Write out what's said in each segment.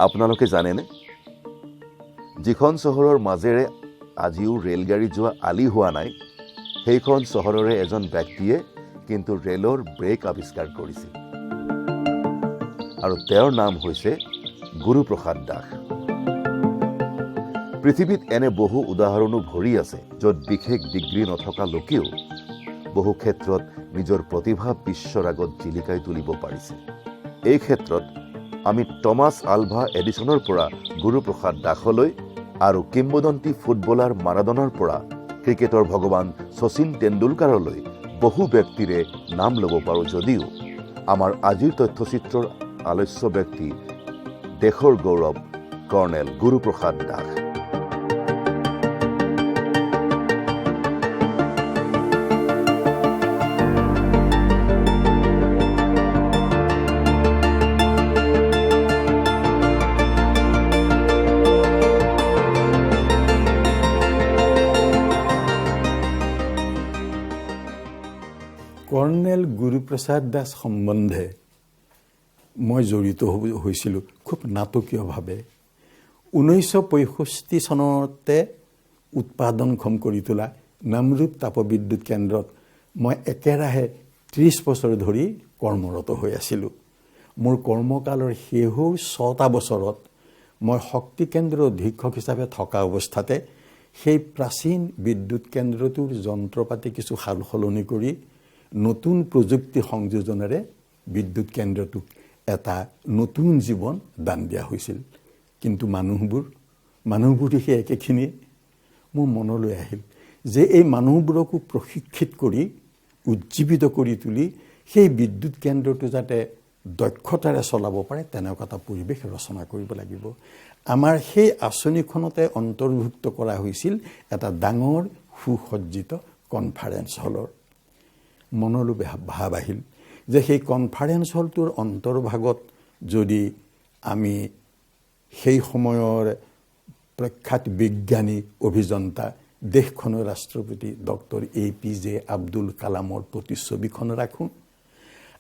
আপোনালোকে জানেনে, যিখন চহৰৰ মাজেৰে আজিও ৰেলগাড়ী যোৱা আলি হোৱা নাই, সেইখন চহৰৰে এজন ব্যক্তিয়ে কিন্তু ৰেলৰ ব্ৰেক আৱিষ্কাৰ কৰিছিল। আৰু তেওঁৰ নাম হৈছে গুৰুপ্ৰসাদ দাস। পৃথিৱীত এনে বহু উদাহৰণো ভৰি আছে, য'ত বিশেষ ডিগ্ৰী নথকা লোকেও বহু ক্ষেত্ৰত নিজৰ প্ৰতিভা বিশ্বৰ আগত জিলিকাই তুলিব পাৰিছে। এই ক্ষেত্ৰত আমি টমাছ আলভা এডিছনৰ পৰা গুৰুপ্ৰসাদ দাসলৈ আৰু কিংবদন্তি ফুটবলাৰ মাৰাডোনাৰ পৰা ক্ৰিকেটৰ ভগৱান শচীন তেণ্ডুলকাৰলৈ বহু ব্যক্তিৰে নাম ল'ব পাৰোঁ যদিও আমাৰ আজিৰ তথ্যচিত্ৰৰ আলস্য ব্যক্তি দেশৰ গৌৰৱ কৰ্ণেল গুৰুপ্ৰসাদ দাস। কৰ্ণেল গুৰুপ্ৰসাদ দাস সম্বন্ধে মই জড়িত হৈছিলোঁ খুব নাটকীয়ভাৱে। 1965 চনতে উৎপাদনক্ষম কৰি তোলা নামৰূপ তাপবিদ্যুৎ কেন্দ্ৰত মই একেৰাহে 30 বছৰ ধৰি কৰ্মৰত হৈ আছিলোঁ। মোৰ কৰ্মকালৰ শেহো 6টা বছৰত মই শক্তি কেন্দ্ৰৰ অধীক্ষক হিচাপে থকা অৱস্থাতে সেই প্ৰাচীন বিদ্যুৎ কেন্দ্ৰটোৰ যন্ত্ৰপাতি কিছু সাল সলনি কৰি নতুন প্ৰযুক্তি সংযোজনেৰে বিদ্যুৎ কেন্দ্ৰটোক এটা নতুন জীৱন দান দিয়া হৈছিল। কিন্তু মানুহবোৰ সেই একেখিনিয়ে মোৰ মনলৈ আহিল যে এই মানুহবোৰকো প্ৰশিক্ষিত কৰি উজ্জীৱিত কৰি তুলি সেই বিদ্যুৎ কেন্দ্ৰটো যাতে দক্ষতাৰে চলাব পাৰে তেনেকুৱা এটা পৰিৱেশ ৰচনা কৰিব লাগিব। আমাৰ সেই আঁচনিখনতে অন্তৰ্ভুক্ত কৰা হৈছিল এটা ডাঙৰ সুসজ্জিত কনফাৰেন্স হলৰ। মনলৈ ভাৱ আহিল যে সেই কনফাৰেন্স হলটোৰ অন্তৰ্ভাগত যদি আমি সেই সময়ৰ প্ৰখ্যাত বিজ্ঞানী অভিযন্তা দেশখনৰ ৰাষ্ট্ৰপতি ডক্টৰ APJ আব্দুল কালামৰ প্ৰতিচ্ছবিখন ৰাখোঁ,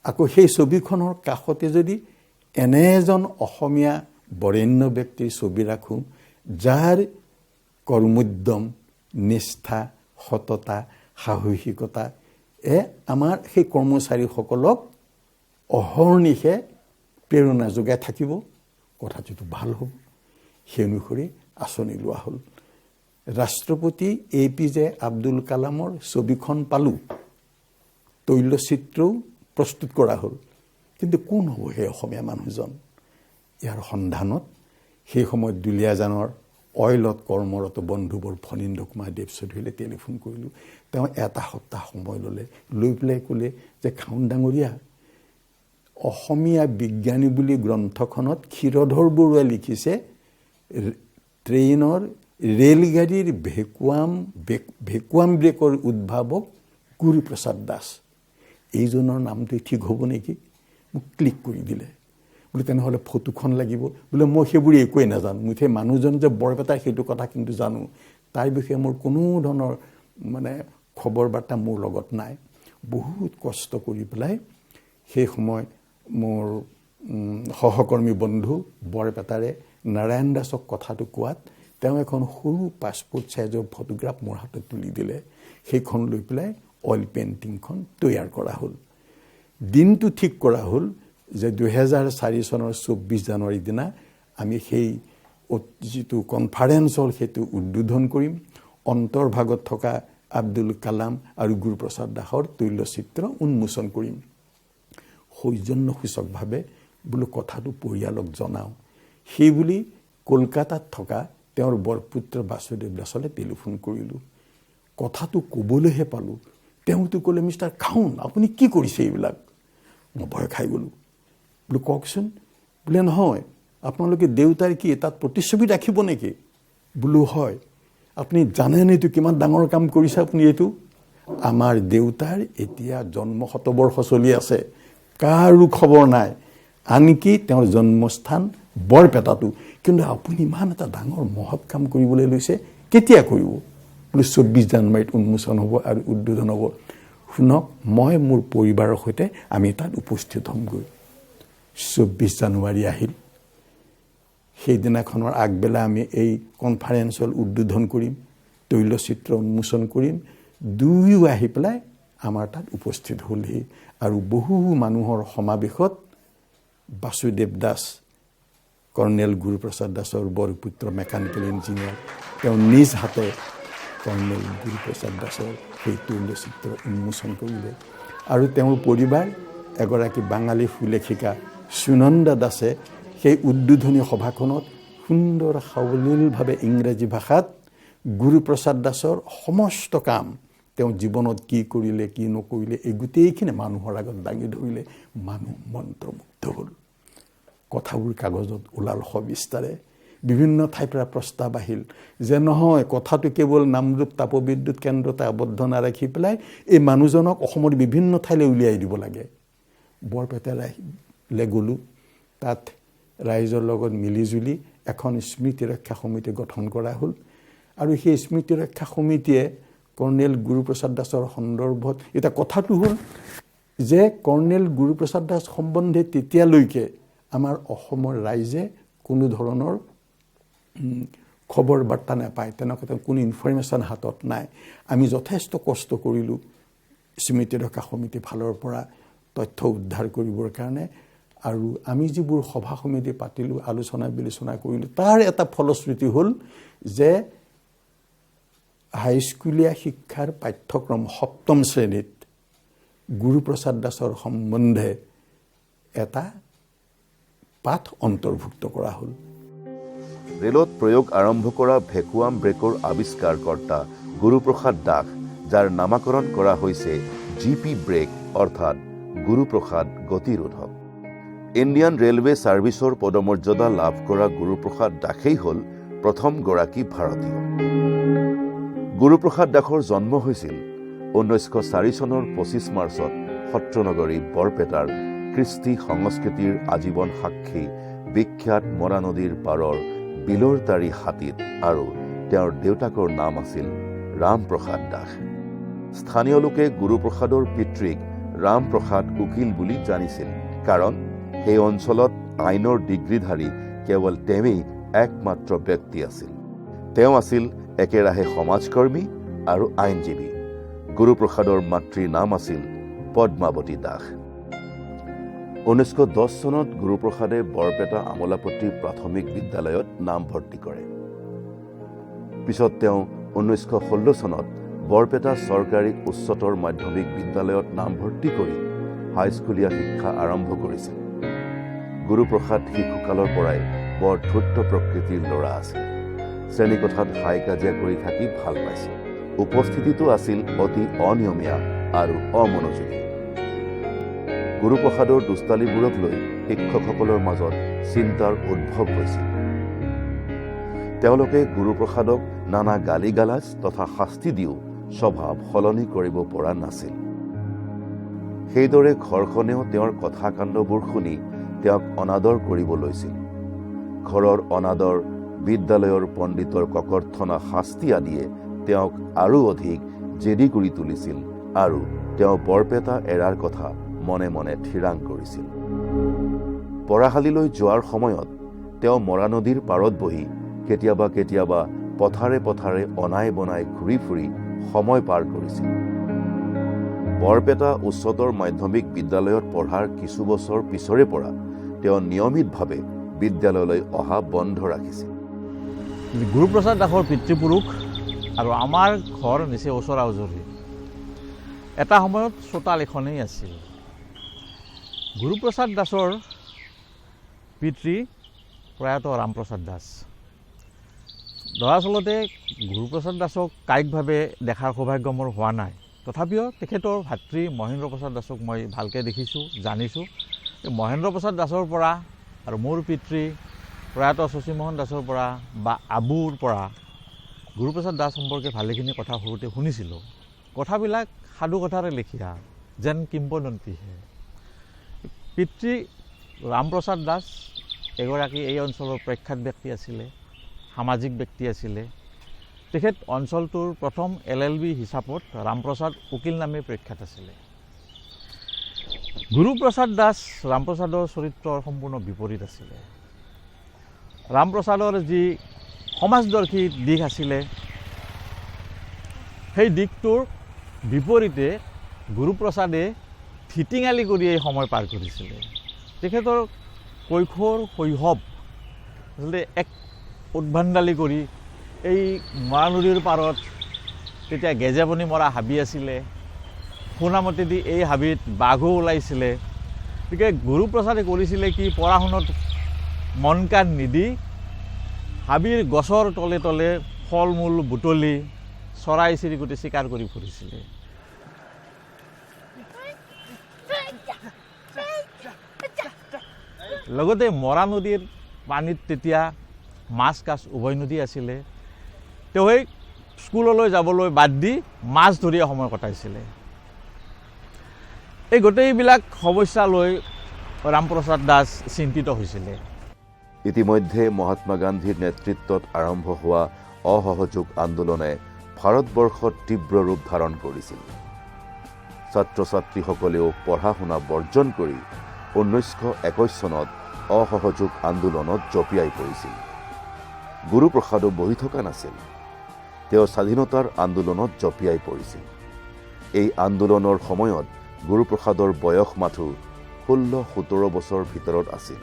আকৌ সেই ছবিখনৰ কাষতে যদি এনে এজন অসমীয়া বৰেণ্য ব্যক্তিৰ ছবি ৰাখোঁ যাৰ কৰ্মোদ্যম, নিষ্ঠা, সততা, সাহসিকতা আমাৰ সেই কৰ্মচাৰীসকলক অহৰ্নিশে প্ৰেৰণা যোগাই থাকিব, কথাটোতো ভাল হ'ব। সেই অনুসৰি আঁচনি লোৱা হ'ল। ৰাষ্ট্ৰপতি APJ আব্দুল কালামৰ ছবিখন পালোঁ, তৈলচিত্ৰও প্ৰস্তুত কৰা হ'ল। কিন্তু কোন হ'ব সেই অসমীয়া মানুহজন? ইয়াৰ সন্ধানত সেই সময়ত দুলীয়াজানৰ অইলত কৰ্মৰত বন্ধুবৰ ফণীন্দ্ৰ কুমাৰ দেৱ চৌধুৰীলৈ টেলিফোন কৰিলোঁ। তেওঁ এটা সপ্তাহ সময় লৈ পেলাই ক'লে যে খাউন ডাঙৰীয়া, অসমীয়া বিজ্ঞানী বুলি গ্ৰন্থখনত ক্ষীৰধৰ বৰুৱাই লিখিছে ট্ৰেইনৰ ৰেলগাড়ীৰ ভেকুৱাম ব্ৰেকৰ উদ্ভাৱক গুৰুপ্ৰসাদ দাস। এইজনৰ নামটো ঠিক হ'ব নেকি? মোক ক্লিক কৰি দিলে। বোলে তেনেহ'লে ফটোখন লাগিব। বোলে মই সেইবোৰ একোৱেই নাজানো, মুঠে মানুহজন যে বৰপেটাৰ সেইটো কথা কিন্তু জানো, তাৰ বিষয়ে মোৰ কোনো ধৰণৰ খবৰ বাৰ্তা মোৰ লগত নাই। বহুত কষ্ট কৰি পেলাই সেই সময় মোৰ সহকৰ্মী বন্ধু বৰপেটাৰে নাৰায়ণ দাসক কথাটো কোৱাত তেওঁ এখন সৰু পাছপোৰ্ট চাইজৰ ফটোগ্ৰাফ মোৰ হাতত তুলি দিলে। সেইখন লৈ পেলাই অইল পেইণ্টিংখন তৈয়াৰ কৰা হ'ল। দিনটো ঠিক কৰা হ'ল যে 2004 চনৰ 24 জানুৱাৰীৰ দিনা আমি সেই যিটো কনফাৰেন্স হ'ল সেইটো উদ্বোধন কৰিম। অন্তৰ্ভাগত থকা আব্দুল কালাম আৰু গুৰুপ্ৰসাদ দাসৰ তৈলচিত্ৰ উন্মোচন কৰিম। সৌজন্যসূচকভাৱে বোলো কথাটো পৰিয়ালক জনাওঁ। সেইবুলি কলকাতাত থকা তেওঁৰ বৰপুত্ৰ বাসুদেৱ দাসলৈ টেলিফোন কৰিলোঁ। কথাটো ক'বলৈহে পালোঁ, তেওঁতো ক'লে মিষ্টাৰ খাউন আপুনি কি কৰিছে এইবিলাক? মই ভয় খাই গ'লোঁ। বোলো কওকচোন। বোলে নহয়, আপোনালোকে দেউতাৰ কি তাত প্ৰতিচ্ছবি ৰাখিব নেকি? বোলো হয়। আপুনি জানেনে এইটো কিমান ডাঙৰ কাম কৰিছে আপুনি? এইটো আমাৰ দেউতাৰ এতিয়া জন্ম শতবৰ্ষ চলি আছে, কাৰো খবৰ নাই। আনকি তেওঁৰ জন্মস্থান বৰপেটাটো। কিন্তু আপুনি ইমান এটা ডাঙৰ মহৎ কাম কৰিবলৈ লৈছে, কেতিয়া কৰিব? বোলো 24 জানুৱাৰীত উন্মোচন হ'ব আৰু উদ্বোধন হ'ব। শুনক, মই মোৰ পৰিবাৰৰ সৈতে আমি তাত উপস্থিত হ'মগৈ। 24 জানুৱাৰী আহিল। সেইদিনাখনৰ আগবেলা আমি এই কনফাৰেন্স হল উদ্বোধন কৰিম, তৈলচিত্ৰ উন্মোচন কৰিম। দুয়ো আহি পেলাই আমাৰ তাত উপস্থিত হ'লহি আৰু বহু মানুহৰ সমাৱেশত বাসুদেৱ দাস, কৰ্ণেল গুৰুপ্ৰসাদ দাসৰ বৰপুত্ৰ, মেকানিকেল ইঞ্জিনিয়াৰ, তেওঁ নিজ হাতে কৰ্ণেল গুৰুপ্ৰসাদ দাসৰ সেই তৈলচিত্ৰ উন্মোচন কৰিলে। আৰু তেওঁৰ পৰিবাৰ এগৰাকী বাঙালী সুলেখিকা সুনন্দা দাসে সেই উদ্বোধনী সভাখনত সুন্দৰ সাৱলীলভাৱে ইংৰাজী ভাষাত গুৰুপ্ৰসাদ দাসৰ সমস্ত কাম, তেওঁ জীৱনত কি কৰিলে কি নকৰিলে, এই গোটেইখিনি মানুহৰ আগত দাঙি ধৰিলে। মানুহ মন্ত্ৰমুগ্ধ হ'ল। কথাবোৰ কাগজত ওলাল সবিস্তাৰে। বিভিন্ন ঠাইৰ পৰা প্ৰস্তাৱ আহিল যে নহয়, কথাটো কেৱল নামৰূপ তাপবিদ্যুৎ কেন্দ্ৰতে আবদ্ধ নাৰাখি পেলাই এই মানুহজনক অসমৰ বিভিন্ন ঠাইলৈ উলিয়াই দিব লাগে। বৰপেটালৈ গ'লোঁ। তাত ৰাইজৰ লগত মিলিজুলি এখন স্মৃতি ৰক্ষা সমিতি গঠন কৰা হ'ল। আৰু সেই স্মৃতি ৰক্ষা সমিতিয়ে কৰ্ণেল গুৰুপ্ৰসাদ দাসৰ সন্দৰ্ভত, এতিয়া কথাটো হ'ল যে কৰ্ণেল গুৰুপ্ৰসাদ দাস সম্বন্ধে তেতিয়ালৈকে আমাৰ অসমৰ ৰাইজে কোনো ধৰণৰ খবৰ বাৰ্তা নাপায়, তেনেকুৱা কোনো ইনফৰমেশ্যন হাতত নাই। আমি যথেষ্ট কষ্ট কৰিলোঁ স্মৃতি ৰক্ষা সমিতিৰ ফালৰ পৰা তথ্য উদ্ধাৰ কৰিবৰ কাৰণে। আৰু আমি যিবোৰ সভা সমিতি পাতিলোঁ, আলোচনা বিলোচনা কৰিলোঁ, তাৰ এটা ফলশ্ৰুতি হ'ল যে হাইস্কুলীয়া শিক্ষাৰ পাঠ্যক্ৰম 7ম শ্ৰেণীত গুৰুপ্ৰসাদ দাসৰ সম্বন্ধে এটা পাঠ অন্তৰ্ভুক্ত কৰা হ'ল। ৰেলত প্ৰয়োগ আৰম্ভ কৰা ভেকুৱাম ব্ৰেকৰ আৱিষ্কাৰকৰ্তা গুৰুপ্ৰসাদ দাস, যাৰ নামাকৰণ কৰা হৈছে GP ব্ৰেক অৰ্থাৎ গুৰুপ্ৰসাদ গতিৰোধক। ইণ্ডিয়ান ৰেলৱে ছাৰ্ভিচৰ পদমৰ্যাদা লাভ কৰা গুৰুপ্ৰসাদ দাসেই হ'ল প্ৰথমগৰাকী ভাৰতীয়। গুৰুপ্ৰসাদ দাসৰ জন্ম হৈছিল 1904 চনৰ 25 মাৰ্চত সত্ৰনগৰী বৰপেটাৰ কৃষ্টি সংস্কৃতিৰ আজীৱন সাক্ষী বিখ্যাত মৰা নদীৰ পাৰৰ বিলৰতাৰী হাতীত, আৰু তেওঁৰ দেউতাকৰ নাম আছিল ৰামপ্ৰসাদ দাস। স্থানীয় লোকে গুৰুপ্ৰসাদৰ পিতৃক ৰামপ্ৰসাদ উকিল বুলি জানিছিল, কাৰণ সেই অঞ্চলত আইনৰ ডিগ্ৰীধাৰী কেৱল তেওঁৱেই একমাত্ৰ ব্যক্তি আছিল। তেওঁ আছিল একেৰাহে সমাজকৰ্মী আৰু আইনজীৱী। গুৰুপ্ৰসাদৰ মাতৃৰ নাম আছিল পদ্মাৱতী দাস। 1910 চনত গুৰুপ্ৰসাদে বৰপেটা আমোলাপট্টি প্ৰাথমিক বিদ্যালয়ত নামভৰ্তি কৰে। পিছত তেওঁ 1916 চনত বৰপেটা চৰকাৰী উচ্চতৰ মাধ্যমিক বিদ্যালয়ত নামভৰ্তি কৰি হাইস্কুলীয়া শিক্ষা আৰম্ভ কৰিছিল। গুৰুপ্ৰসাদ শিশুকালৰ পৰাই বৰ ধূৰ্ত প্ৰকৃতিৰ ল'ৰা আছিল। শ্ৰেণীকোঠাত হাই কাজিয়া কৰি থাকি ভাল পাইছিল। উপস্থিতিটো আছিল অতি অনিয়মীয়া আৰু অমনোযোগী। গুৰুপ্ৰসাদৰ দুষ্টালিবোৰক লৈ শিক্ষকসকলৰ মাজত চিন্তাৰ উদ্ভৱ হৈছিল। তেওঁলোকে গুৰুপ্ৰসাদক নানা গালি গালাজ তথা শাস্তি দিও স্বভাৱ সলনি কৰিব পৰা নাছিল। সেইদৰে ঘৰখনেও তেওঁৰ কথা কাণ্ডবোৰ শুনি তেওঁক অনাদৰ কৰিব লৈছিল। ঘৰৰ অনাদৰ, বিদ্যালয়ৰ পণ্ডিতৰ ককৰ্থনা শাস্তি আদিয়ে তেওঁক আৰু অধিক জেদী কৰি তুলিছিল আৰু তেওঁ বৰপেটা এৰাৰ কথা মনে মনে থিৰাং কৰিছিল। পঢ়াশালীলৈ যোৱাৰ সময়ত তেওঁ মৰা নদীৰ পাৰত বহি কেতিয়াবা কেতিয়াবা পথাৰে পথাৰে অনাই বনাই ঘূৰি ফুৰি সময় পাৰ কৰিছিল। বৰপেটা উচ্চতৰ মাধ্যমিক বিদ্যালয়ত পঢ়াৰ কিছু বছৰ পিছৰে পৰা তেওঁ নিয়মিতভাৱে বিদ্যালয়লৈ অহা বন্ধ ৰাখিছিল। গুৰুপ্ৰসাদ দাসৰ পিতৃপুৰুষ আৰু আমাৰ ঘৰ নিচে ওচৰা ওচৰি। এটা সময়ত চোতাল এখনেই আছিল। গুৰুপ্ৰসাদ দাসৰ পিতৃ প্ৰয়াত ৰামপ্ৰসাদ দাস। দৰাচলতে গুৰুপ্ৰসাদ দাসক কায়িকভাৱে দেখাৰ সৌভাগ্য মোৰ হোৱা নাই, তথাপিও তেখেতৰ ভাতৃ মহেন্দ্ৰ প্ৰসাদ দাসক মই ভালকৈ দেখিছোঁ, জানিছোঁ। মহেন্দ্ৰ প্ৰসাদ দাসৰ পৰা আৰু মোৰ পিতৃ প্ৰয়াত শশীমোহন দাসৰ পৰা বা আবুৰ পৰা গুৰুপ্ৰসাদ দাস সম্পৰ্কে ভালেখিনি কথা সৰুতে শুনিছিলোঁ। কথাবিলাক সাধু কথাৰে লেখীয়া, যেন কিম্বদন্তীহে। পিতৃ ৰামপ্ৰসাদ দাস এগৰাকী এই অঞ্চলৰ প্ৰখ্যাত ব্যক্তি আছিলে, সামাজিক ব্যক্তি আছিলে। তেখেত অঞ্চলটোৰ প্ৰথম LLB হিচাপত ৰামপ্ৰসাদ উকিল নামে প্ৰখ্যাত আছিলে। গুৰুপ্ৰসাদ দাস ৰামপ্ৰসাদৰ চৰিত্ৰৰ সম্পূৰ্ণ বিপৰীত আছিলে। ৰামপ্ৰসাদৰ যি সমাজদৰ্শী দিশ আছিলে, সেই দিশটোৰ বিপৰীতে গুৰুপ্ৰসাদে থিতিঙালি কৰি এই সময় পাৰ কৰিছিলে। তেখেতৰ কৈশোৰ শৈশৱ আচলতে এক উদ্ভণ্ডালি কৰি এই মৰা নদীৰ পাৰত তেতিয়া গেজেবনি মৰা হাবি আছিলে, শুনামতেদি এই হাবিত বাঘো ওলাইছিলে। গতিকে গুৰুপ্ৰসাদে কৰিছিলে কি, পঢ়া শুনাত মন কাণ নিদি হাবিৰ গছৰ তলে তলে ফল মূল বুটলি চৰাই চিৰিকটি চিকাৰ কৰি ফুৰিছিলে। লগতে মৰা নদীৰ পানীত তেতিয়া মাছ কাছ উভয় নদী আছিলে। তেওঁ সেই স্কুললৈ যাবলৈ বাদ দি মাছ ধৰিয়ে সময় কটাইছিলে। এই গোটেইবিলাক সমস্যা লৈ ৰামপ্ৰসাদ দাস চিন্তিত হৈছিলে। ইতিমধ্যে মহাত্মা গান্ধীৰ নেতৃত্বত আৰম্ভ হোৱা অসহযোগ আন্দোলনে ভাৰতবৰ্ষত তীব্ৰ ৰূপ ধাৰণ কৰিছিল। ছাত্ৰ ছাত্ৰীসকলেও পঢ়া শুনা বৰ্জন কৰি 1921 চনত অসহযোগ আন্দোলনত জঁপিয়াই পৰিছিল। গুৰুপ্ৰসাদো বহি থকা নাছিল, তেওঁ স্বাধীনতাৰ আন্দোলনত জঁপিয়াই পৰিছিল। এই আন্দোলনৰ সময়ত গুৰুপ্ৰসাদৰ বয়স মাথো 16-17 বছৰ ভিতৰত আছিল।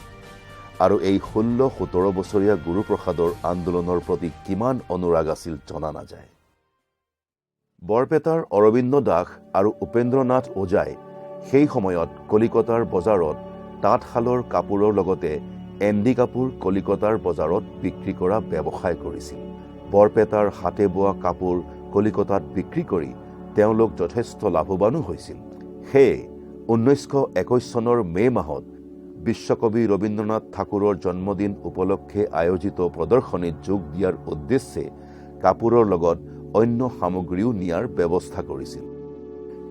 আৰু এই 16-17 বছৰীয়া গুৰুপ্ৰসাদৰ আন্দোলনৰ প্ৰতি কিমান অনুৰাগ আছিল জনা নাযায়। বৰপেটাৰ অৰবিন্দ দাস আৰু উপেন্দ্ৰনাথ ওজাই সেই সময়ত কলিকতাৰ বজাৰত তাঁতশালৰ কাপোৰৰ লগতে এণ্ডি কাপোৰ কলিকতাৰ বজাৰত বিক্ৰী কৰা ব্যৱসায় কৰিছিল। বৰপেটাৰ হাতে বোৱা কাপোৰ কলিকতাত বিক্ৰী কৰি তেওঁলোক যথেষ্ট লাভৱানো হৈছিল। সেয়ে 1921 চনৰ মে' মাহত বিশ্বকবি ৰবীন্দ্ৰনাথ ঠাকুৰৰ জন্মদিন উপলক্ষে আয়োজিত প্ৰদৰ্শনীত যোগ দিয়াৰ উদ্দেশ্যে কাপোৰৰ লগত অন্য সামগ্ৰীও নিয়াৰ ব্যৱস্থা কৰিছিল।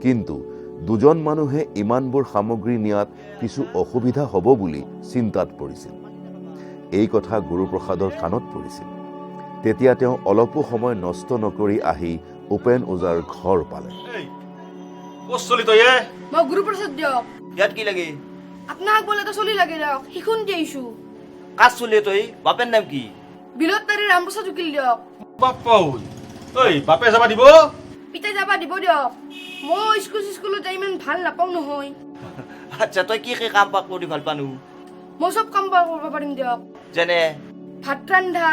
কিন্তু দুজন মানুহে ইমানবোৰ সামগ্ৰী নিয়াত কিছু অসুবিধা হ'ব বুলি চিন্তাত পৰিছিল। এই কথা গুৰুপ্ৰসাদৰ কাণত পৰিছিল। তেতিয়া তেওঁ অলপো সময় নষ্ট নকৰি আহি উপেন ওজাৰ ঘৰ পালে। মই গুৰুপ্ৰসাদ দিয়ক। ইয়াত কি লাগে? আপোনাক বোলে এটা চলি লাগে দিয়ক, শিখোন দিছো। কাজ চলি তই? বাপেৰ নাম কি? বিলত তাৰি ৰামপ্ৰসাদ উকিল দিয়ক। বাপা ঐ বাপে যাবা দিব? পিতাই যাবা দিব দিয়ক। মই স্কুলত যাই ইমান ভাল নাপাওঁ নহয়। আচ্ছা, তই কি কি কাম কৰি ভাল পানো? মই চব কাম কৰিব পাৰিম দিয়ক। যেনে ভাত ৰান্ধা,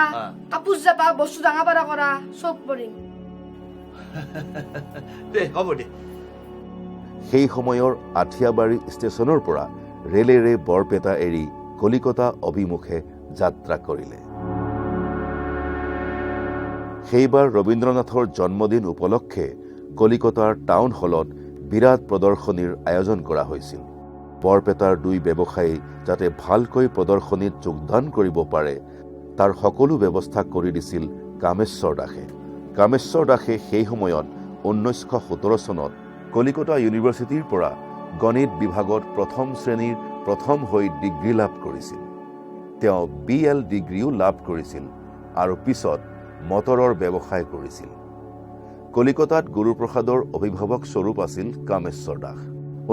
কাপোৰ জাপা, বস্তু ডাঙা পাৰা কৰা, চব পাৰিম। দে হ'ব দে। সেই সময়ৰ আঠিয়াবাৰী ষ্টেচনৰ পৰা ৰেলেৰে বৰপেটা এৰি কলিকতা অভিমুখে যাত্ৰা কৰিলে। সেইবাৰ ৰবীন্দ্ৰনাথৰ জন্মদিন উপলক্ষে কলিকতাৰ টাউন হলত বিৰাট প্ৰদৰ্শনীৰ আয়োজন কৰা হৈছিল। বৰপেটাৰ দুই ব্যৱসায়ী যাতে ভালকৈ প্ৰদৰ্শনীত যোগদান কৰিব পাৰে তাৰ সকলো ব্যৱস্থা কৰি দিছিল কামেশ্বৰ দাসে। কামেশ্বৰ দাসে সেই সময়ত 1917 চনত কলিকতা ইউনিভাৰ্চিটিৰ পৰা গণিত বিভাগত প্ৰথম শ্ৰেণীৰ প্ৰথম হৈ ডিগ্ৰী লাভ কৰিছিল। তেওঁ BL ডিগ্ৰীও লাভ কৰিছিল আৰু পিছত মটৰৰ ব্যৱসায় কৰিছিল। কলিকতাত গুৰুপ্ৰসাদৰ অভিভাৱক স্বৰূপ আছিল কামেশ্বৰ দাস।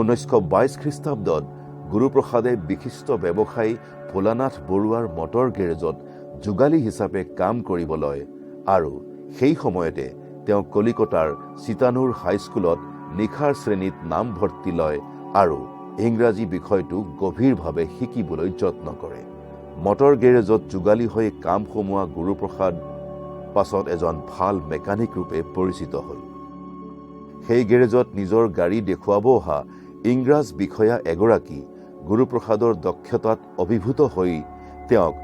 1922 খ্ৰীষ্টাব্দত গুৰুপ্ৰসাদে বিশিষ্ট ব্যৱসায়ী ভোলানাথ বৰুৱাৰ মটৰ গেৰেজত যোগালী হিচাপে কাম কৰিবলৈ আৰু সেই সময়তে তেওঁ কলিকতাৰ চিতানুৰ হাইস্কুলত নিশাৰ শ্ৰেণীত নামভৰ্তি লয় আৰু ইংৰাজী বিষয়টো গভীৰভাৱে শিকিবলৈ যত্ন কৰে। মটৰ গেৰেজত যোগালী হৈ কাম সোমোৱা গুৰুপ্ৰসাদ পাছত এজন ভাল মেকানিক ৰূপে পৰিচিত হ'ল। সেই গেৰেজত নিজৰ গাড়ী দেখুৱাব অহা ইংৰাজ বিষয়া এগৰাকী গুৰুপ্ৰসাদৰ দক্ষতাত অভিভূত হৈ তেওঁক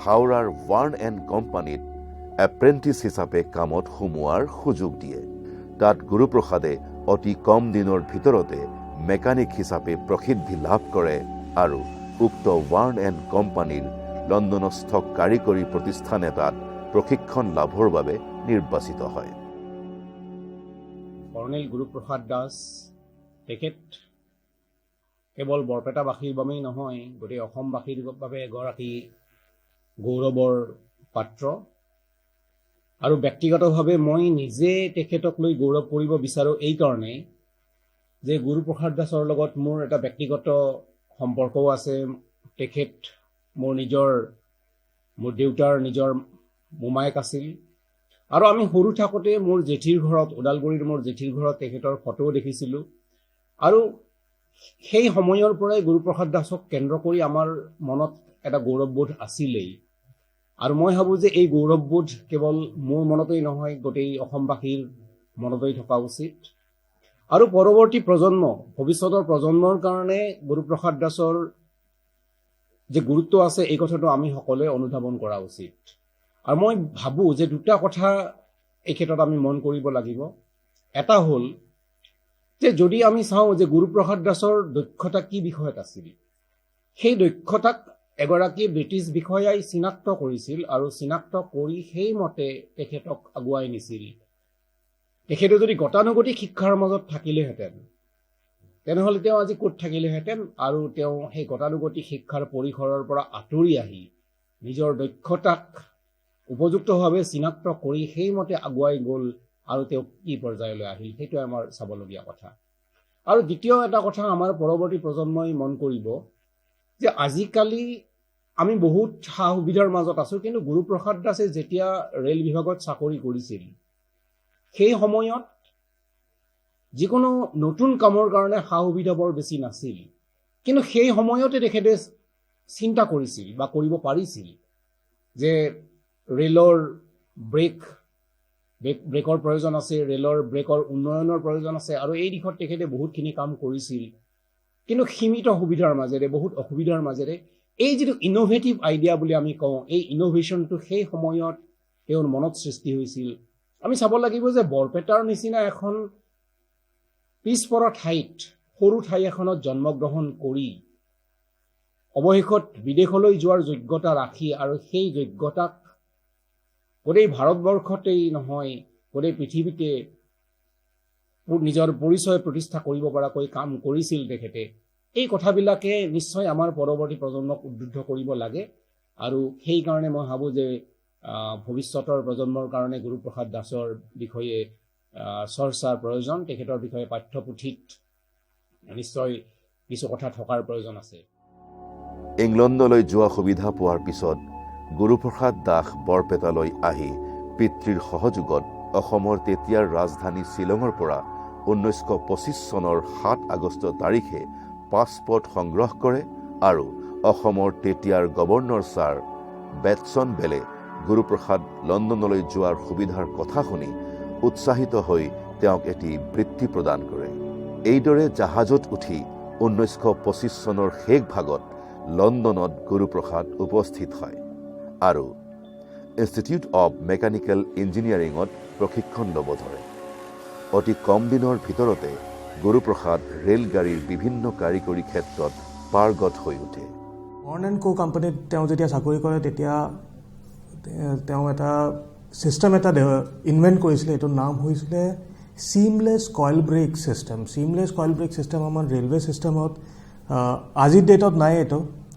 হাওৰাৰ ৱাৰ্ণ এণ্ড কোম্পানীত এপ্ৰেণ্টিছ হিচাপে কামত সোমোৱাৰ সুযোগ দিয়ে। তাত গুৰুপ্ৰসাদে অতি কম দিনৰ ভিতৰতে মেকানিক হিচাপে প্ৰসিদ্ধি লাভ কৰে আৰু উক্ত ৱাৰ্ণ এণ্ড কোম্পানীৰ লণ্ডনস্থ কাৰিকৰী প্ৰতিষ্ঠান এটাত প্ৰশিক্ষণ লাভৰ বাবে নিৰ্বাচিত হয়। কৰ্ণেল গুৰুপ্ৰসাদ দাস তেখেত কেৱল বৰপেটাবাসীৰ বাবেই নহয়, গোটেই অসমবাসীৰ বাবে এগৰাকী গৌৰৱৰ পাত্ৰ। আৰু ব্যক্তিগতভাৱে মই নিজে তেখেতক লৈ গৌৰৱ কৰিব বিচাৰোঁ এইকাৰণে যে গুৰুপ্ৰসাদ দাসৰ লগত মোৰ এটা ব্যক্তিগত সম্পৰ্কও আছে। তেখেত মোৰ দেউতাৰ নিজৰ মোমায়েক আছিল। আৰু আমি সৰু থাকোঁতে মোৰ জেঠীৰ ঘৰত, ওদালগুৰিৰ মোৰ জেঠীৰ ঘৰত তেখেতৰ ফটোও দেখিছিলোঁ। আৰু সেই সময়ৰ পৰাই গুৰুপ্ৰসাদ দাসক কেন্দ্ৰ কৰি আমাৰ মনত এটা গৌৰৱবোধ আছিলেই। আৰু মই ভাবোঁ যে এই গৌৰৱবোধ কেৱল মোৰ মনতেই নহয়, গোটেই অসমবাসীৰ মনতেই থকা উচিত। আৰু পৰৱৰ্তী প্ৰজন্ম, ভৱিষ্যতৰ প্ৰজন্মৰ কাৰণে গুৰুপ্ৰসাদ দাসৰ যে গুৰুত্ব আছে এই কথাটো আমি সকলোৱে অনুধাৱন কৰা উচিত। আৰু মই ভাবোঁ যে দুটা কথা এই ক্ষেত্ৰত আমি মন কৰিব লাগিব। এটা হ'ল যে যদি আমি চাওঁ যে গুৰুপ্ৰসাদ দাসৰ দক্ষতা কি বিষয়ত আছিল, সেই দক্ষতাক এগৰাকী ব্ৰিটিছ বিষয়াই চিনাক্ত কৰিছিল আৰু চিনাক্ত কৰি সেইমতে তেখেতক আগুৱাই নিছিল। তেখেতে যদি গতানুগতিক শিক্ষাৰ মাজত থাকিলেহেঁতেন তেনেহ'লে তেওঁ আজি ক'ত থাকিলেহেঁতেন, আৰু তেওঁ সেই গতানুগতিক শিক্ষাৰ পৰিসৰৰ পৰা আঁতৰি আহি নিজৰ দক্ষতাক উপযুক্তভাৱে চিনাক্ত কৰি সেইমতে আগুৱাই গ'ল আৰু তেওঁ কি পৰ্যায়লৈ আহিল, সেইটোৱে আমাৰ চাবলগীয়া কথা। আৰু দ্বিতীয় এটা কথা আমাৰ পৰৱৰ্তী প্ৰজন্মই মন কৰিব যে আজিকালি আমি বহুত সা সুবিধাৰ মাজত আছোঁ, কিন্তু গুৰুপ্ৰসাদ দাসে যেতিয়া ৰেল বিভাগত চাকৰি কৰিছিল সেই সময়ত যিকোনো নতুন কামৰ কাৰণে সা সুবিধা বৰ বেছি নাছিল। কিন্তু সেই সময়তে তেখেতে চিন্তা কৰিছিল বা কৰিব পাৰিছিল যে ৰেলৰ ব্ৰেকৰ প্ৰয়োজন আছে, ৰেলৰ ব্ৰেকৰ উন্নয়নৰ প্ৰয়োজন আছে, আৰু এই দিশত তেখেতে বহুতখিনি কাম কৰিছিল। কিন্তু সীমিত সুবিধাৰ মাজেৰে, বহুত অসুবিধাৰ মাজেৰে এই যিটো ইন'ভেটিভ আইডিয়া বুলি আমি কওঁ, এই ইন'ভেশ্যনটো সেই সময়ত তেওঁৰ মনত সৃষ্টি হৈছিল। আমি চাব লাগিব যে বৰপেটাৰ নিচিনা এখন পিছপৰা ঠাইত, সৰু ঠাই এখনত জন্মগ্ৰহণ কৰি অৱশেষত বিদেশলৈ যোৱাৰ যোগ্যতা ৰাখি আৰু সেই যোগ্যতাক গোটেই ভাৰতবৰ্ষতেই নহয় গোটেই পৃথিৱীতে নিজৰ পৰিচয় প্ৰতিষ্ঠা কৰিব পৰাকৈ কাম কৰিছিল তেখেতে। এই কথাবিলাকে নিশ্চয় আমাৰ পৰৱৰ্তী প্ৰজন্মক উদ্বুদ্ধ কৰিব লাগে। আৰু সেইকাৰণে মই ভাবোঁ যে ভৱিষ্যতৰ প্ৰজন্মৰ কাৰণে গুৰুপ্ৰসাদ দাসৰ বিষয়ে চৰ্চাৰ প্ৰয়োজন, তেখেতৰ বিষয়ে পাঠ্যপুথিত নিশ্চয় কিছু কথা থকাৰ প্ৰয়োজন আছে। ইংলণ্ডলৈ যোৱা সুবিধা পোৱাৰ পিছত গুৰুপ্ৰসাদ দাস বৰপেটালৈ আহি পিতৃৰ সহযোগত অসমৰ তেতিয়াৰ ৰাজধানী শ্বিলঙৰ পৰা 1925 চনৰ 7 আগষ্ট তাৰিখে পাছপৰ্ট সংগ্ৰহ কৰে আৰু অসমৰ তেতিয়াৰ গভৰ্ণৰ ছাৰ বেটছন বেলে গুৰুপ্ৰসাদ লণ্ডনলৈ যোৱাৰ সুবিধাৰ কথা শুনি উৎসাহিত হৈ তেওঁক এটি বৃত্তি প্ৰদান কৰে। এইদৰে জাহাজত উঠি 1925 চনৰ শেষ ভাগত লণ্ডনত গুৰুপ্ৰসাদ উপস্থিত হয় আৰু ইনষ্টিটিউট অৱ মেকানিকেল ইঞ্জিনিয়াৰিঙত প্ৰশিক্ষণ ল'ব ধৰে। অতি কম দিনৰ ভিতৰতে গুৰুপ্ৰসাদ ৰেলগাড়ীৰ বিভিন্ন কাৰিকৰী ক্ষেত্ৰত পাৰ্গত হৈ উঠে। বৰ্ণ এণ্ড কো কোম্পানীত তেওঁ যেতিয়া চাকৰি কৰে তেতিয়া তেওঁ এটা ছিষ্টেম এটা ইনভেণ্ট কৰিছিলে, এইটোৰ নাম হৈছিলে চিমলেছ কইল ব্ৰেক ছিষ্টেম। চিমলেছ কইল ব্ৰেক ছিষ্টেম আমাৰ ৰেলৱে ছিষ্টেমত আজিৰ ডেটত নাই।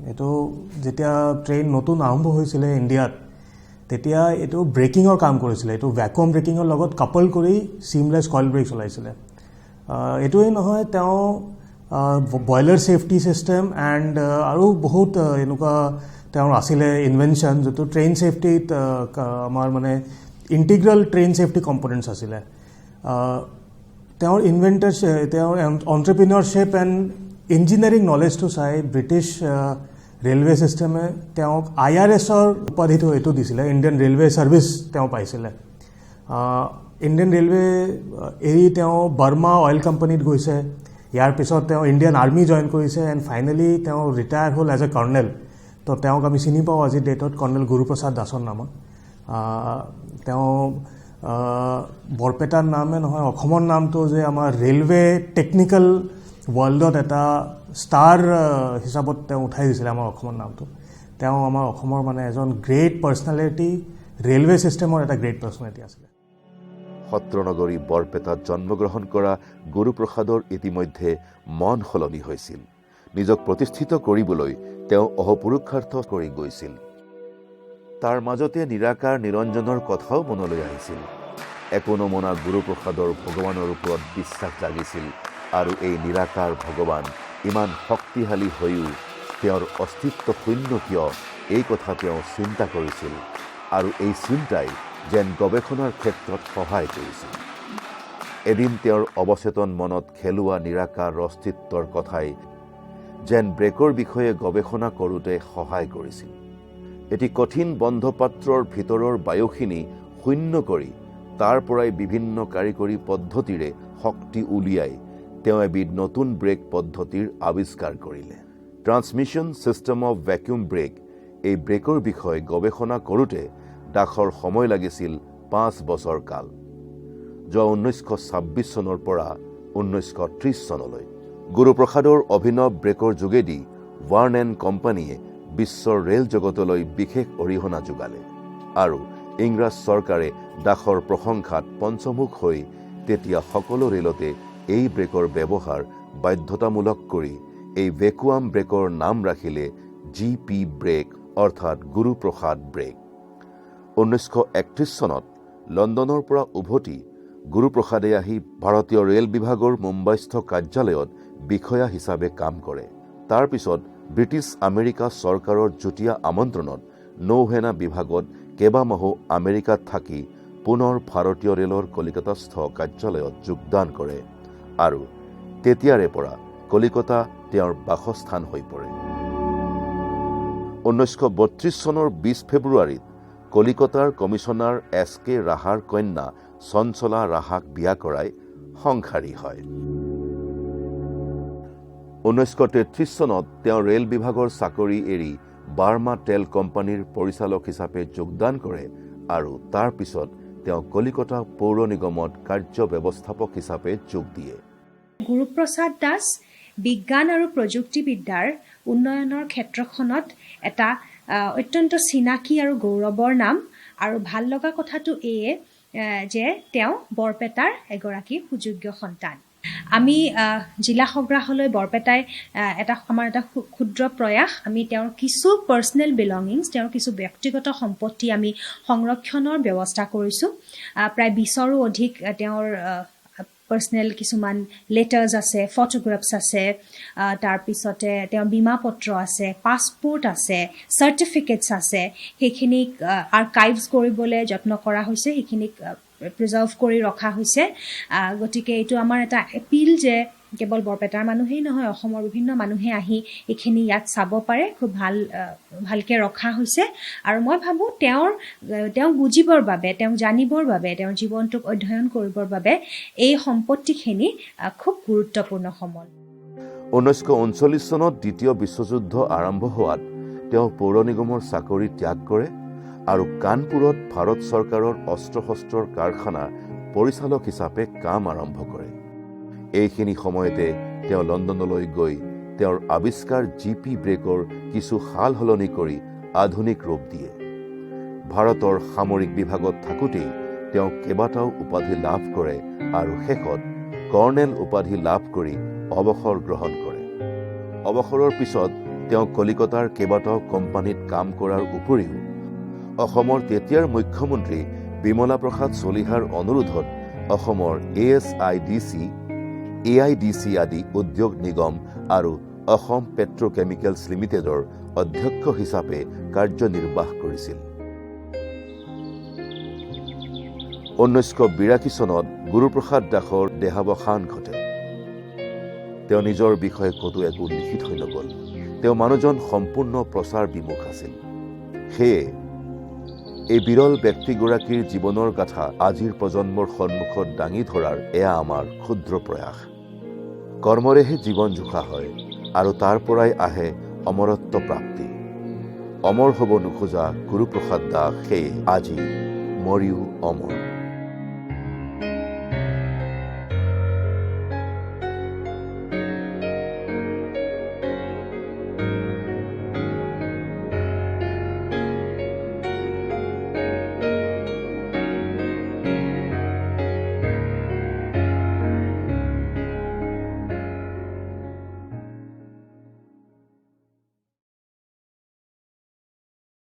এইটো যেতিয়া ট্ৰেইন নতুন আৰম্ভ হৈছিলে ইণ্ডিয়াত তেতিয়া এইটো ব্ৰেকিঙৰ কাম কৰিছিলে। এইটো ভেকুৱাম ব্ৰেকিঙৰ লগত কাপল কৰি চিমলেছ কইল ব্ৰেক চলাইছিলে। এইটোৱেই নহয়, তেওঁ বইলাৰ ছেফটি ছিষ্টেম এণ্ড আৰু বহুত এনেকুৱা তেওঁৰ আছিলে ইনভেনশ্যন, যিটো ট্ৰেইন ছেফটিত আমাৰ মানে ইণ্টিগ্ৰেল ট্ৰেইন ছেফটি কম্পনেণ্টছ আছিলে। তেওঁৰ তেওঁৰ এণ্টাৰপ্ৰিনিয়ৰশ্বিপ এণ্ড ইঞ্জিনিয়াৰিং নলেজটো চাই ব্ৰিটিছ ৰেলৱে ছিষ্টেমে তেওঁক IRSৰ উপাধিটো এইটো দিছিলে, ইণ্ডিয়ান ৰেলৱে ছাৰ্ভিচ তেওঁ পাইছিলে। ইণ্ডিয়ান ৰেলৱে এৰি তেওঁ বাৰ্মা অইল কোম্পানীত গৈছে। ইয়াৰ পিছত তেওঁ ইণ্ডিয়ান আৰ্মি জইন কৰিছে এণ্ড ফাইনেলি তেওঁ ৰিটায়াৰ হ'ল এজ এ কৰ্ণেল। তো তেওঁক আমি চিনি পাওঁ আজিৰ ডেটত কৰ্ণেল গুৰুপ্ৰসাদ দাসৰ নামত। তেওঁ বৰপেটাৰ নামে নহয়, অসমৰ নামটো যে আমাৰ ৰেলৱে টেকনিকেল ৱৰ্ল্ডত এটা ষ্টাৰ হিচাপত তেওঁ উঠাই দিছিলে আমাৰ অসমৰ নামটো। তেওঁ আমাৰ অসমৰ মানে এজন গ্ৰেট পাৰ্চনেলিটি, ৰেলৱে ছিষ্টেমৰ এটা গ্ৰেট পাৰ্চনেলিটি আছিলে। সত্ৰনগৰী বৰপেটাত জন্মগ্ৰহণ কৰা গুৰুপ্ৰসাদৰ ইতিমধ্যে মন সলনি হৈছিল। নিজক প্ৰতিষ্ঠিত কৰিবলৈ তেওঁ অহপুৰুষাৰ্থ কৰি গৈছিল। তাৰ মাজতে নিৰাকাৰ নিৰঞ্জনৰ কথাও মনলৈ আহিছিল। একো নমনা গুৰুপ্ৰসাদৰ ভগৱানৰ ওপৰত বিশ্বাস লাগিছিল আৰু এই নিৰাকাৰ ভগৱান ইমান শক্তিশালী হৈও তেওঁৰ অস্তিত্ব শূন্য কিয়, এই কথা তেওঁ চিন্তা কৰিছিল আৰু এই চিন্তাই যেন গৱেষণাৰ ক্ষেত্ৰত সহায় কৰিছিল। এদিন তেওঁৰ অৱচেতন মনত খেলোৱা নিৰাকাৰ অস্তিত্বৰ কথাই যেন ব্ৰেকৰ বিষয়ে গৱেষণা কৰোঁতে সহায় কৰিছিল। এটি কঠিন বন্ধ পাত্ৰৰ ভিতৰৰ বায়ুখিনি শূন্য কৰি তাৰ পৰাই বিভিন্ন কাৰিকৰী পদ্ধতিৰে শক্তি উলিয়াই তেওঁ এবিধ নতুন ব্ৰেক পদ্ধতিৰ আৱিষ্কাৰ কৰিলে। Transmission system of vacuum brake. এই ব্ৰেকৰ বিষয়ে গৱেষণা কৰোঁতে দাসৰ সময় লাগিছিল 5 বছৰ কাল, যোৱা 1926 চনৰ পৰা 1930 চনলৈ। গুৰুপ্ৰসাদৰ অভিনৱ ব্ৰেকৰ যোগেদি ৱাৰ্ণ এণ্ড কোম্পানীয়ে বিশ্বৰ ৰেল জগতলৈ বিশেষ অৰিহণা যোগালে আৰু ইংৰাজ চৰকাৰে দাসৰ প্ৰশংসাত পঞ্চমুখ হৈ তেতিয়া সকলো ৰেলতে এই ব্ৰেকৰ ব্যৱহাৰ বাধ্যতামূলক কৰি এই ভেকুৱাম ব্ৰেকৰ নাম ৰাখিলে GP ব্ৰেক, অৰ্থাৎ গুৰুপ্ৰসাদ ব্ৰেক। 1931 চনত লণ্ডনৰ পৰা উভতি গুৰুপ্ৰসাদে আহি ভাৰতীয় ৰেল বিভাগৰ মুম্বাইস্থ কাৰ্যালয়ত বিষয়া হিচাপে কাম কৰে। তাৰ পিছত ব্ৰিটিছ আমেৰিকা চৰকাৰৰ যুটীয়া আমন্ত্ৰণত নৌসেনা বিভাগত কেইবামাহো আমেৰিকাত থাকি পুনৰ ভাৰতীয় ৰেলৰ কলিকতাস্থ কাৰ্যালয়ত যোগদান কৰে আৰু তেতিয়াৰে পৰা কলিকতা তেওঁৰ বাসস্থান হৈ পৰে। 1932 চনৰ 20 ফেব্ৰুৱাৰীত কলিকতাৰ কমিশনাৰ SK ৰাহাৰ কন্যা চঞ্চলা ৰাহাক বিয়া কৰাই সংসাৰী হয়। 1933 চনত তেওঁ ৰেল বিভাগৰ চাকৰি এৰি বাৰ্মা তেল কোম্পানীৰ পৰিচালক হিচাপে যোগদান কৰে আৰু তাৰ পিছত তেওঁ কলিকতা পৌৰ নিগমত কাৰ্য ব্যৱস্থাপক হিচাপে যোগ দিয়ে। গুৰুপ্ৰসাদ দাস বিজ্ঞান আৰু প্ৰযুক্তিবিদ্যাৰ উন্নয়নৰ ক্ষেত্ৰখনত এটা অত্যন্ত চিনাকি আৰু গৌৰৱৰ নাম। আৰু ভাল লগা কথাটো এয়ে যে তেওঁ বৰপেটাৰ এগৰাকী সুযোগ্য সন্তান। আমি জিলা সংগ্ৰহালয় বৰপেটাই আমাৰ এটা ক্ষুদ্ৰ প্ৰয়াস, আমি তেওঁৰ কিছু পাৰ্চনেল বিলংগিংছ, তেওঁৰ কিছু ব্যক্তিগত সম্পত্তি আমি সংৰক্ষণৰ ব্যৱস্থা কৰিছোঁ। প্ৰায় 20ৰো অধিক তেওঁৰ পাৰ্চনেল কিছুমান লেটাৰ্ছ আছে, ফটোগ্ৰাফছ আছে, তাৰপিছতে তেওঁৰ বীমা পত্ৰ আছে, পাছপোৰ্ট আছে, চাৰ্টিফিকেটছ আছে। সেইখিনিক আৰ্কাইভছ কৰিবলৈ যত্ন কৰা হৈছে, সেইখিনিক প্ৰিজাৰ্ভ কৰি ৰখা হৈছে। গতিকে এইটো আমাৰ এটা এপিল যে কেৱল বৰপেটাৰ মানুহেই নহয়, অসমৰ বিভিন্ন মানুহে আহি এইখিনি ইয়াত চাব পাৰে। খুব ভালকৈ ৰখা হৈছে আৰু মই ভাবোঁ তেওঁক বুজিবৰ বাবে, তেওঁক জানিবৰ বাবে, তেওঁৰ জীৱনটোক অধ্যয়ন কৰিবৰ বাবে এই সম্পত্তিখিনি খুব গুৰুত্বপূৰ্ণ সমল। 1939 চনত দ্বিতীয় বিশ্বযুদ্ধ আৰম্ভ হোৱাত তেওঁ পৌৰ নিগমৰ চাকৰি ত্যাগ কৰে আৰু কানপুৰত ভাৰত চৰকাৰৰ অস্ত্ৰ শস্ত্ৰৰ কাৰখানাৰ পৰিচালক হিচাপে কাম আৰম্ভ কৰে। এইখিনি সময়তে তেওঁ লণ্ডনলৈ গৈ তেওঁৰ আৱিষ্কাৰ GP ব্ৰেকৰ কিছু সাল সলনি কৰি আধুনিক ৰূপ দিয়ে। ভাৰতৰ সামৰিক বিভাগত থাকোঁতেই তেওঁ কেইবাটাও উপাধি লাভ কৰে আৰু শেষত কৰ্ণেল উপাধি লাভ কৰি অৱসৰ গ্ৰহণ কৰে। অৱসৰৰ পিছত তেওঁ কলিকতাৰ কেইবাটাও কোম্পানীত কাম কৰাৰ উপৰিও অসমৰ তেতিয়াৰ মুখ্যমন্ত্ৰী বিমলা প্ৰসাদ চলিহাৰ অনুৰোধত অসমৰ ASIDC, AIDC আদি উদ্যোগ নিগম আৰু অসম পেট্ৰকেমিকেলছ লিমিটেডৰ অধ্যক্ষ হিচাপে কাৰ্যনিৰ্বাহ কৰিছিল। 1982 চনত গুৰুপ্ৰসাদ দাসৰ দেহাৱসান ঘটে। তেওঁ নিজৰ বিষয়ে ক'তো একো লিখি থৈ নগ'ল। তেওঁ মানুহজন সম্পূৰ্ণ প্ৰচাৰ বিমুখ আছিল। সেয়ে এই বিৰল ব্যক্তিগৰাকীৰ জীৱনৰ গাথা আজিৰ প্ৰজন্মৰ সন্মুখত দাঙি ধৰাৰ এয়া আমাৰ ক্ষুদ্ৰ প্ৰয়াস। কৰ্মৰেহে জীৱন জোখা হয় আৰু তাৰ পৰাই আহে অমৰত্ব প্ৰাপ্তি। অমৰ হ'ব নোখোজা গুৰুপ্ৰসাদ দাস সেয়ে আজি মৰিও অমৰ।